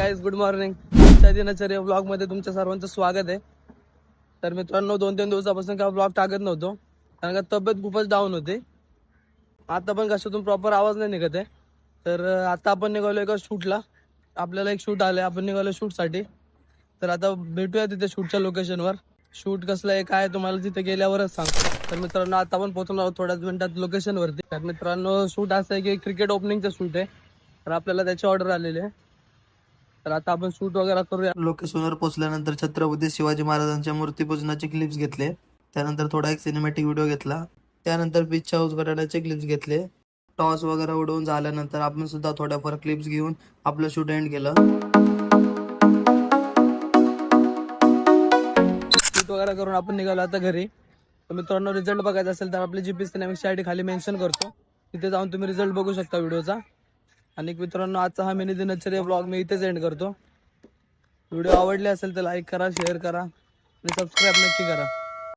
Guys, good morning. आजच्या दिनचर्या blog मध्ये तुमच्या सर्वांचं स्वागत आहे. तर मित्रांनो, 2-3 दिवसापासून काय ब्लॉग टाकत नव्हतो कारण का तब्येत खूपच डाऊन होती. आता पण कशातून प्रॉपर आवाज नाही निघत आहे. तर आता आपण निघालो एका शूटला. आपल्याला एक शूट आलंय, आपण निघालो शूटसाठी. तर आता भेटूया तिथे शूटच्या लोकेशनवर. शूट कसलं आहे काय तुम्हाला तिथे गेल्यावरच सांगतो. तर मित्रांनो, आता आपण पोहोचलो आहोत थोड्याच मिनिटात लोकेशनवरती. तर मित्रांनो, शूट असं आहे की क्रिकेट ओपनिंगचं शूट आहे. तर आपल्याला त्याची ऑर्डर आलेली आहे. तर आता आपण शूट वगैरे करूया. लोकेशनवर पोहोचल्यानंतर छत्रपती शिवाजी महाराजांच्या मूर्तीपूजनाचे क्लिप्स घेतले. त्यानंतर थोडा एक सिनेमॅटिक व्हिडिओ घेतला. त्यानंतर पिच हाऊस उद्घाटनाचे क्लिप्स घेतले. टॉस वगैरे उडवून झाल्यानंतर आपण सुद्धा थोड्याफार क्लिप्स घेऊन आपलं शूट एंड केलं. शूट वगैरे करून आपण निघालो आता घरी. तर मित्रांनो, रिझल्ट बघायचा असेल तर आपली GP सिनेमॅक्सची आयडी खाली मेन्शन करतो. तिथे जाऊन तुम्ही रिझल्ट बघू शकता व्हिडिओचा. आणि मित्रांनो, आजचा हा मिनी दिनचर्या ब्लॉग मी इथेच एंड करतो. व्हिडिओ आवडले असेल तर लाईक करा, शेअर करा आणि सबस्क्राईब नक्की करा.